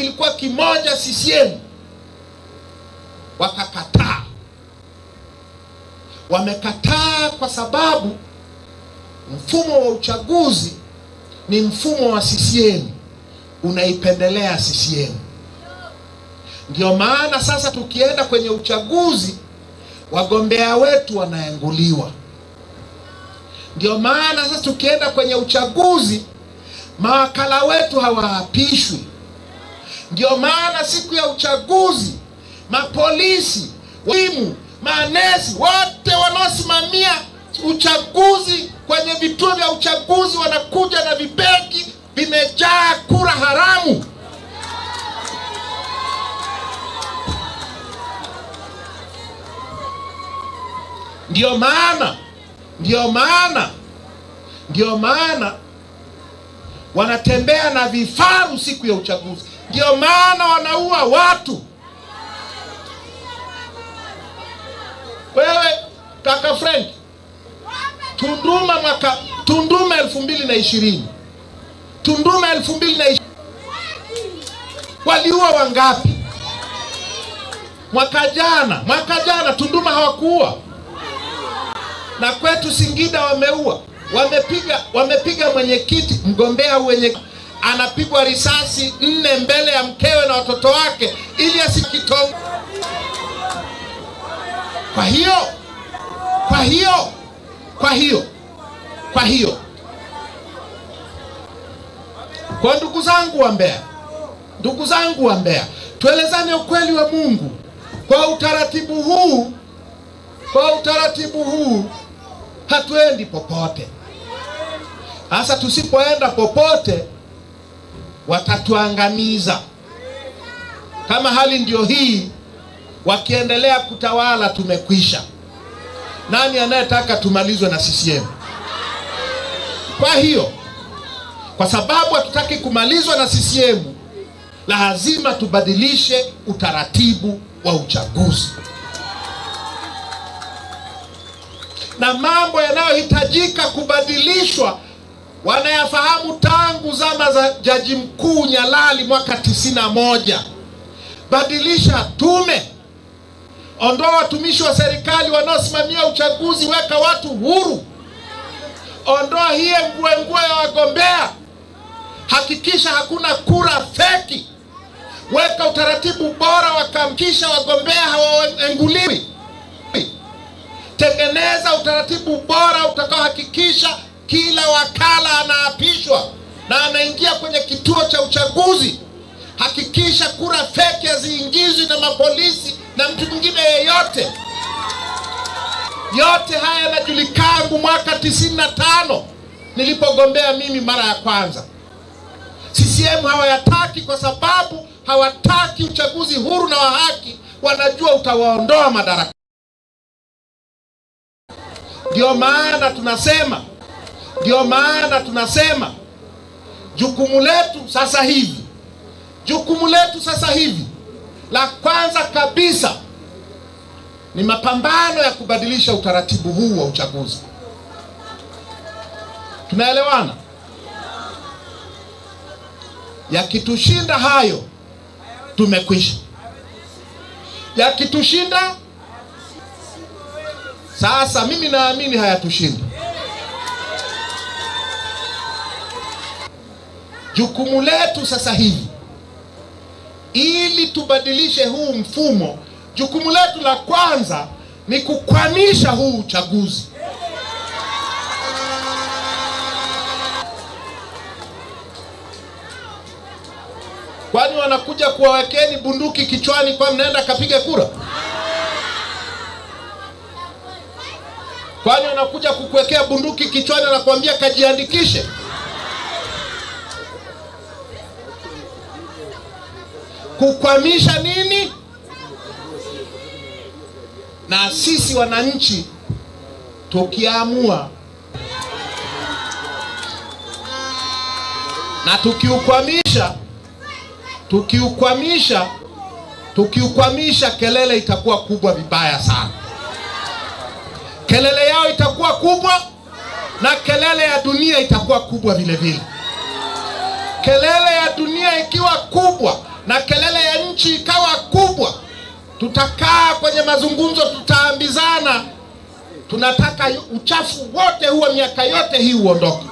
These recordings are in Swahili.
kilikuwa kimoja CCM. Wakakataa. Wamekataa kwa sababu mfumo wa uchaguzi ni mfumo wa CCM, unaipendelea CCM. Ndio maana sasa tukienda kwenye uchaguzi wagombea wetu wanaenguliwa. Ndio maana sasa tukienda kwenye uchaguzi mawakala wetu hawaapishwi. Ndio maana siku ya uchaguzi mapolisi, walimu, manesi, wote wanaosimamia uchaguzi kwenye vituo vya uchaguzi wanakuja na vibegi vimejaa kura haramu. Ndio maana wanatembea na vifaru siku ya uchaguzi. Ndio maana wanaua watu. Wewe kaka Frank, Tunduma 2020. Tunduma 2020 waliua wangapi? Mwaka jana Tunduma hawakuua. Na kwetu Singida wameua. Wamepiga mwenyekiti, mgombea wenye anapigwa risasi 4 mbele ya mkewe na watoto wake ili asikitoke. Kwa ndugu zangu wa Mbeya, tuelezane ukweli wa Mungu. Kwa utaratibu huu hatuendi popote. Sasa tusipoenda popote watatuangamiza. Kama hali ndio hii, wakiendelea kutawala tumekwisha. Nani anayetaka tumalizwe na CCM? Kwa sababu hatutaki kumalizwa na CCM, lazima tubadilishe utaratibu wa uchaguzi. Na mambo yanayohitajika kubadilishwa wanayafahamu tangu zama za Jaji Mkuu Nyalali mwaka 91. Badilisha tume. Ondoa watumishi wa serikali wanaosimamia uchaguzi, weka watu huru. Ondoa hiye nguengue ya wagombea. Hakikisha hakuna kura feki. Weka utaratibu bora wakamkisha wagombea hawaenguliwi. Tengeneza utaratibu bora utakaohakikisha kila wakala anaapishwa na anaingia kwenye kituo cha uchaguzi. Hakikisha kura feki haziingizwi na mapolisi na mtu mwingine yeyote. Yote haya yanajulikana mwaka 95 nilipogombea mimi mara ya kwanza. CCM hawayataki kwa sababu hawataki uchaguzi huru na wa haki. Wanajua utawaondoa madaraka. Ndio maana tunasema jukumu letu sasa hivi la kwanza kabisa ni mapambano ya kubadilisha utaratibu huu wa uchaguzi. Tunaelewana? Yakitushinda hayo tumekwisha. Yakitushinda sasa, mimi naamini hayatushindi. Jukumu letu sasa hivi ili tubadilishe huu mfumo, jukumu letu la kwanza ni kukwamisha huu uchaguzi. Kwani wanakuja kuwawekeni bunduki kichwani kwa mnaenda kapige kura? Kwani wanakuja kukuwekea bunduki kichwani na kuambia kajiandikishe? Kukwamisha nini? Na sisi wananchi tukiamua na tukiukwamisha, kelele itakuwa kubwa vibaya sana. Kelele yao itakuwa kubwa na kelele ya dunia itakuwa kubwa vile vile. Kelele ya dunia ikiwa kubwa na kelele ya nchi ikawa kubwa, tutakaa kwenye mazungumzo, tutaambizana, tunataka uchafu wote huo miaka yote hii uondoke.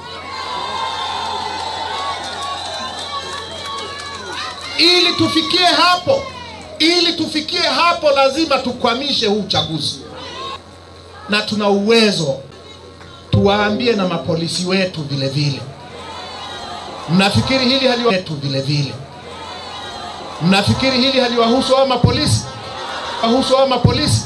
Ili tufikie hapo lazima tukwamishe huu uchaguzi. Na tuna uwezo tuwaambie na mapolisi wetu vile vile. Mnafikiri hili haliwahusu vile vile? Mnafikiri hili haliwahusu hao mapolisi? Wahusu hao mapolisi?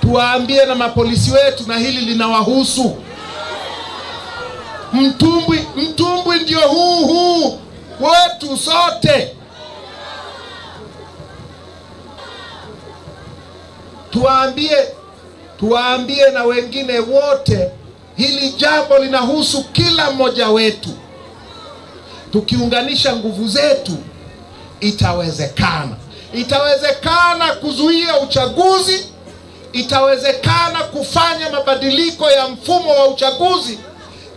Tuwaambie na mapolisi wetu na hili linawahusu. Mtumbwi ndio huu wetu sote. Tuwaambie na wengine wote, hili jambo linahusu kila mmoja wetu. Tukiunganisha nguvu zetu, itawezekana kuzuia uchaguzi, itawezekana kufanya mabadiliko ya mfumo wa uchaguzi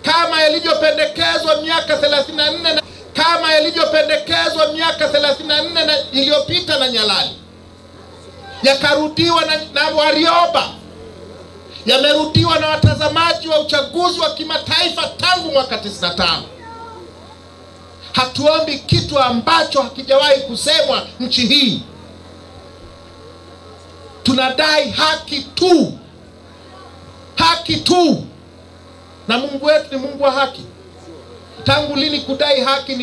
kama yalivyopendekezwa miaka 34 kama yalivyopendekezwa miaka 34 iliyopita na Nyalali, yakarudiwa na Warioba, yamerudiwa na watazamaji wa uchaguzi wa kimataifa tangu mwaka 95. Hatuombi kitu ambacho hakijawahi kusemwa nchi hii. Tunadai haki tu. Na Mungu wetu ni Mungu wa haki. Tangu lini kudai haki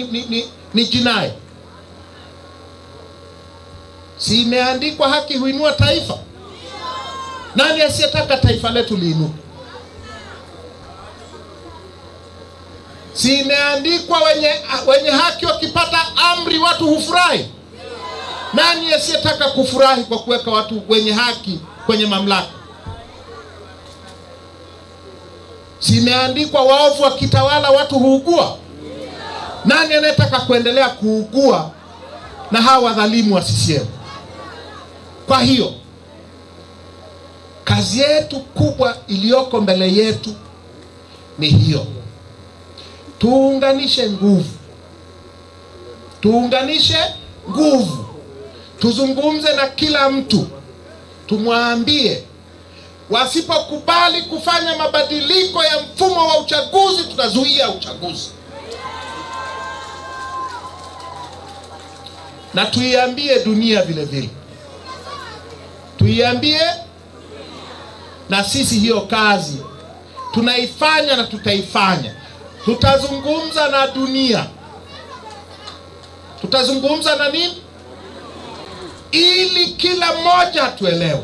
ni jinai? Si imeandikwa haki huinua taifa? Nani asiyetaka taifa letu liinuke? Si imeandikwa wenye haki wakipata amri watu hufurahi? Nani asiyetaka kufurahi kwa kuweka watu wenye haki kwenye mamlaka? Si imeandikwa waovu wakitawala watu huugua? Nani anayetaka kuendelea kuugua na hawa wadhalimu wa CCM? Kwa hiyo kazi yetu kubwa iliyoko mbele yetu ni hiyo. Tuunganishe nguvu. Tuzungumze na kila mtu. Tumwambie wasipokubali kufanya mabadiliko ya mfumo wa uchaguzi, tutazuia uchaguzi. Na tuiambie dunia vile vile. Tuiambie, na sisi hiyo kazi tunaifanya na tutaifanya. Tutazungumza na dunia. Tutazungumza na nini? Ili kila mmoja tuelewe.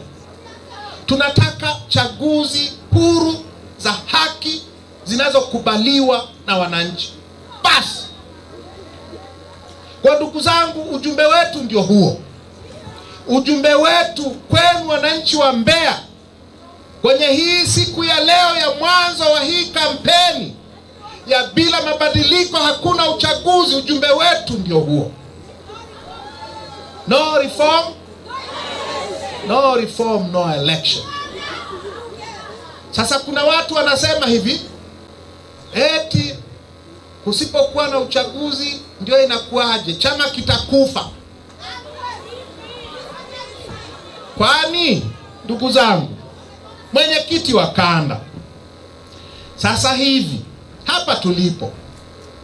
Tunataka chaguzi huru za haki zinazokubaliwa na wananchi. Basi. Kwa ndugu zangu, ujumbe wetu ndio huo. Ujumbe wetu kwenu wananchi wa Mbeya kwenye hii siku ya leo ya mwanzo wa hii kampeni ya bila mabadiliko hakuna uchaguzi, ujumbe wetu ndio huo. No reform, no election. Sasa kuna watu wanasema hivi, eti kusipokuwa na uchaguzi ndio inakuaje? Chama kitakufa. Kwani ndugu zangu, mwenyekiti wa kanda, sasa hivi hapa tulipo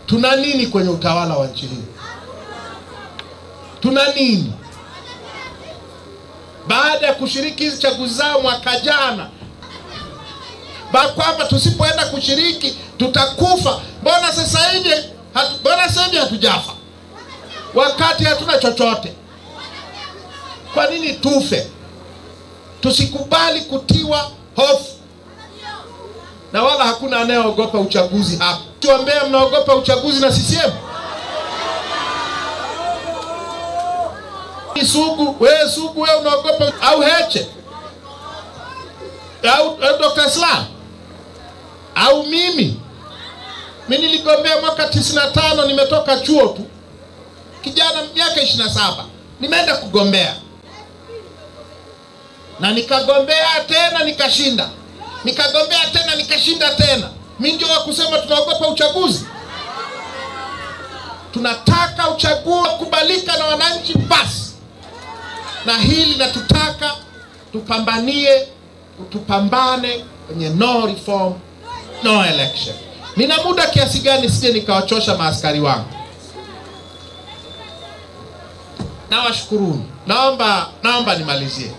tuna nini kwenye utawala wa nchi hii? Tuna nini? Baada ya kushiriki hizi chaguzi zao mwaka jana, kwamba tusipoenda kushiriki tutakufa. Mbona sasa hivi hatujafa wakati hatuna chochote? Kwa nini tufe? Tusikubali kutiwa hofu. Na wala hakuna anayeogopa uchaguzi hapa. Tuambie, mnaogopa uchaguzi na CCM? Sugu wewe unaogopa, au Heche, au Dr. Slaa, au mimi niligombea mwaka 95, nimetoka chuo tu, kijana miaka 27, nimeenda kugombea na nikagombea tena nikashinda, nikagombea tena nikashinda tena. Mimi ndio wa kusema tunaogopa uchaguzi? Tunataka uchaguzi kubalika na wananchi basi. Na hili natutaka tupambane kwenye no reform, no election. Nina muda kiasi gani sije nikawachosha maaskari wangu? Nawashukuruni. Naomba nimalizie.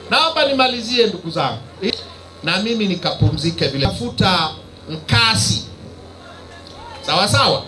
Naomba nimalizie ndugu zangu. Na mimi nikapumzike vile. Tafuta mkasi. Sawa sawa.